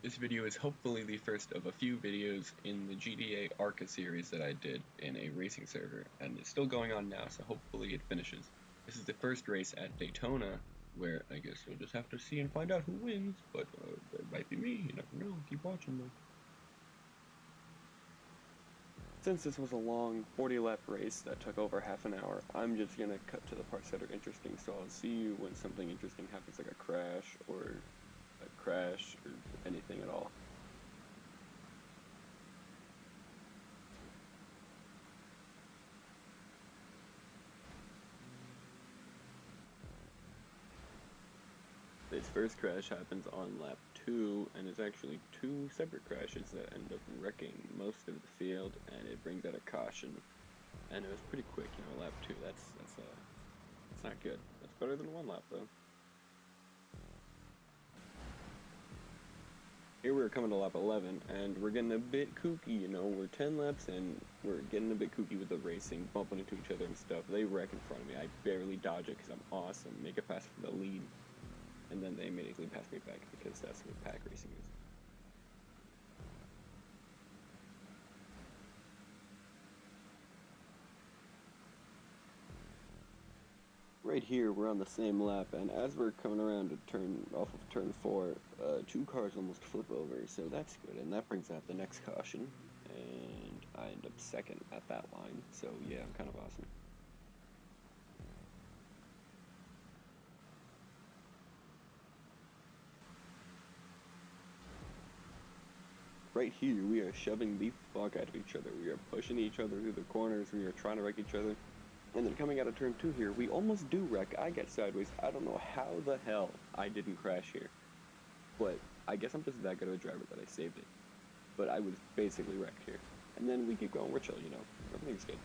This video is hopefully the first of a few videos in the GTA ARCA series that I did in a racing server, and it's still going on now, so hopefully it finishes. This is the first race at Daytona, where I guess you'll just have to see and find out who wins, but it might be me, you never know, keep watching though. Since this was a long 40-lap race that took over half an hour, I'm just gonna cut to the parts that are interesting, so I'll see you when something interesting happens, like a crash or anything at all. This first crash happens on lap 2, and it's actually 2 separate crashes that end up wrecking most of the field, and it brings out a caution. And it was pretty quick, you know, lap 2, that's not good. That's better than 1 lap though. Here we're coming to lap 11, and we're getting a bit kooky, you know, we're 10 laps in, we're getting a bit kooky with the racing, bumping into each other and stuff. They wreck in front of me, I barely dodge it because I'm awesome, make it pass for the lead, and then they immediately pass me back because that's what pack racing is. Right here, we're on the same lap, and as we're coming around to turn off of turn 4, 2 cars almost flip over, so that's good, and that brings out the next caution, and I end up second at that line, so yeah, I'm kind of awesome. Right here, we are shoving the fuck out of each other, we are pushing each other through the corners, we are trying to wreck each other. And then coming out of turn 2 here, we almost do wreck. I get sideways. I don't know how the hell I didn't crash here. But I guess I'm just that good of a driver that I saved it. But I was basically wrecked here. And then we keep going. We're chill, you know. Everything's good.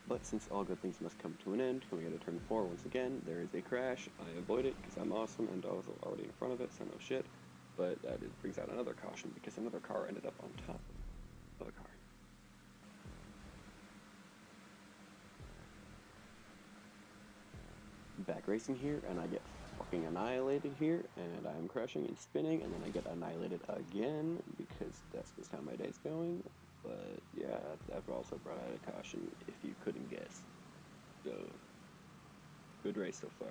But since all good things must come to an end, coming out of turn 4 once again, there is a crash. I avoid it because I'm awesome and also already in front of it, so no shit. But that brings out another caution because another car ended up on top of a car. Back racing here, and I get fucking annihilated here, and I'm crashing and spinning, and then I get annihilated again because that's just how my day's going. But yeah, I've also brought out a caution if you couldn't guess. So, good race so far.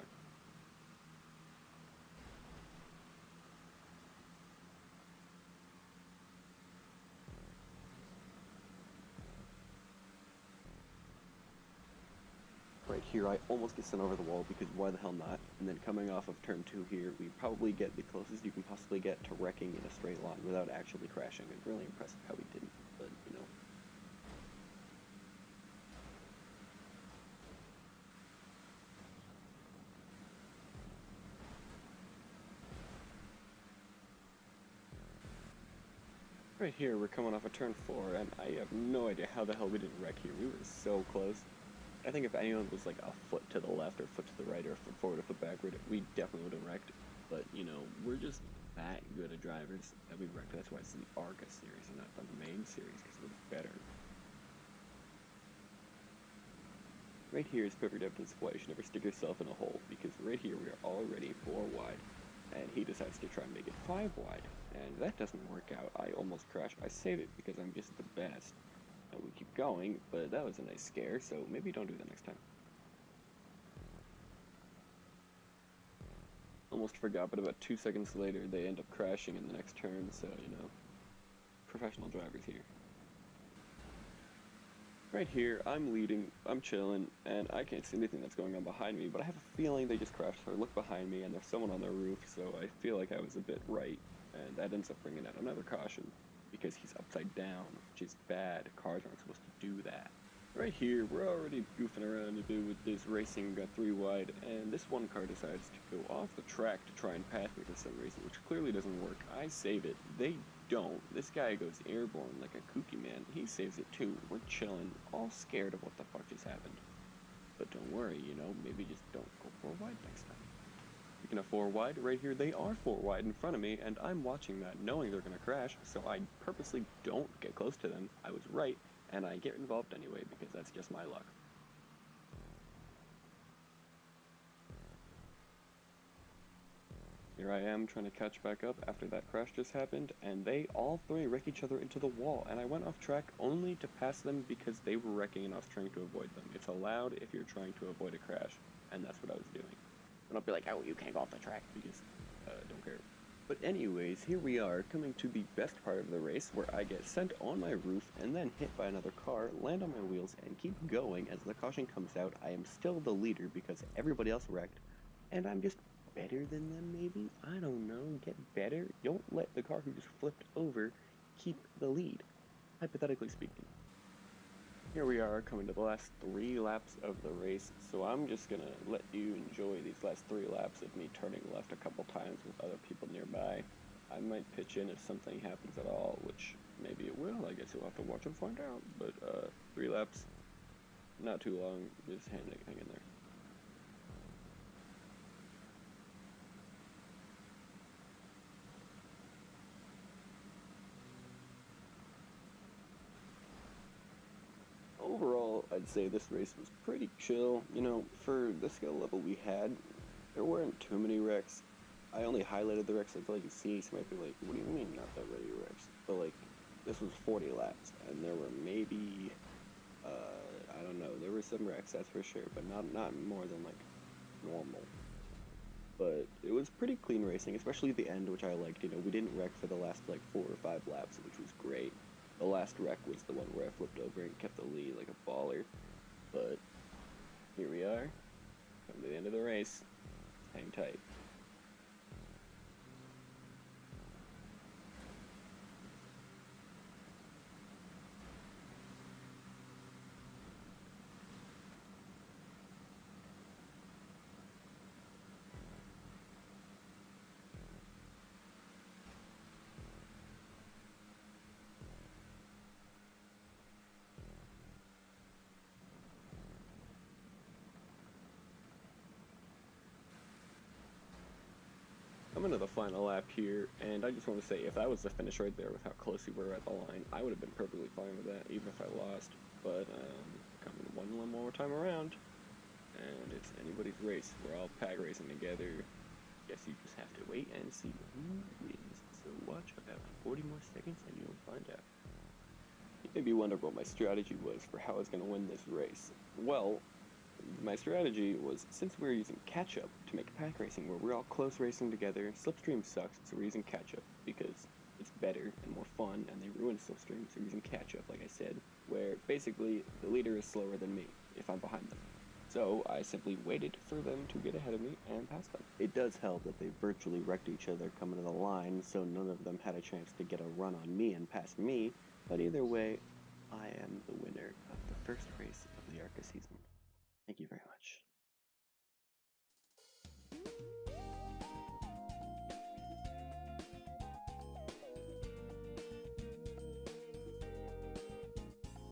Right here, I almost get sent over the wall because why the hell not? And then coming off of turn 2 here, we probably get the closest you can possibly get to wrecking in a straight line without actually crashing. It's really impressive how we didn't, but you know. Right here, we're coming off of turn 4, and I have no idea how the hell we didn't wreck here. We were so close. I think if anyone was like a foot to the left or a foot to the right or a foot forward or a foot backward, we definitely would have wrecked. But, you know, we're just that good of drivers that we wrecked. That's why it's the ARCA series and not the main series, because we're better. Right here is perfect evidence of why you should never stick yourself in a hole, because right here we are already 4 wide. And he decides to try and make it 5 wide, and that doesn't work out. I almost crash. I save it because I'm just the best. And we keep going, but that was a nice scare, so maybe don't do that next time. Almost forgot, but about 2 seconds later, they end up crashing in the next turn, so, you know, professional drivers here. Right here, I'm leading, I'm chilling, and I can't see anything that's going on behind me, but I have a feeling they just crashed, so I look behind me, and there's someone on the roof, so I feel like I was a bit right, and that ends up bringing out another caution, because he's upside down, which is bad. Cars aren't supposed to do that. Right here, we're already goofing around a bit with this racing, got 3 wide, and this one car decides to go off the track to try and pass me for some reason, which clearly doesn't work. I save it, they don't. This guy goes airborne like a kooky man. He saves it too. We're chilling, all scared of what the fuck just happened. But don't worry, you know, maybe just don't go 4 wide next time. Speaking of 4 wide, right here they are 4 wide in front of me, and I'm watching that knowing they're gonna crash, so I purposely don't get close to them. I was right, and I get involved anyway because that's just my luck. here I am trying to catch back up after that crash just happened, and they all three wreck each other into the wall, and I went off track only to pass them because they were wrecking and I was trying to avoid them. It's allowed if you're trying to avoid a crash, and that's what I was doing. And I'll be like, oh, you can't go off the track because, don't care. But anyways, here we are, coming to the best part of the race, where I get sent on my roof and then hit by another car, land on my wheels, and keep going. As the caution comes out, I am still the leader because everybody else wrecked, and I'm just better than them, maybe? I don't know, get better? Don't let the car who just flipped over keep the lead, hypothetically speaking. Here we are, coming to the last 3 laps of the race, so I'm just gonna let you enjoy these last 3 laps of me turning left a couple times with other people nearby. I might pitch in if something happens at all, which maybe it will. I guess you'll have to watch and find out, but 3 laps, not too long, just hang in there. Overall, I'd say this race was pretty chill. You know, for the skill level we had, there weren't too many wrecks. I only highlighted the wrecks I feel like you see, so you might be like, what do you mean not that many wrecks? But like, this was 40 laps, and there were maybe, I don't know, there were some wrecks, that's for sure, but not more than like normal. But it was pretty clean racing, especially the end, which I liked. You know, we didn't wreck for the last like 4 or 5 laps, which was great. The last wreck was the one where I flipped over and kept the lead like a baller. But here we are, come to the end of the race. Hang tight. Coming to the final lap here, and I just want to say, if that was the finish right there with how close we were at the line, I would have been perfectly fine with that, even if I lost. But coming one more time around, and it's anybody's race. We're all pack racing together. Guess you just have to wait and see who wins. So watch about 40 more seconds and you'll find out. You may be wondering what my strategy was for how I was going to win this race. Well, my strategy was, since we were using catch-up to make pack racing where we're all close racing together, slipstream sucks, so we're using catch-up because it's better and more fun, and they ruin slipstream, so we're using catch-up, like I said, where basically the leader is slower than me if I'm behind them. So I simply waited for them to get ahead of me and pass them. It does help that they virtually wrecked each other coming to the line, so none of them had a chance to get a run on me and pass me, but either way, I am the winner of the first race of the ARCA season. Thank you very much.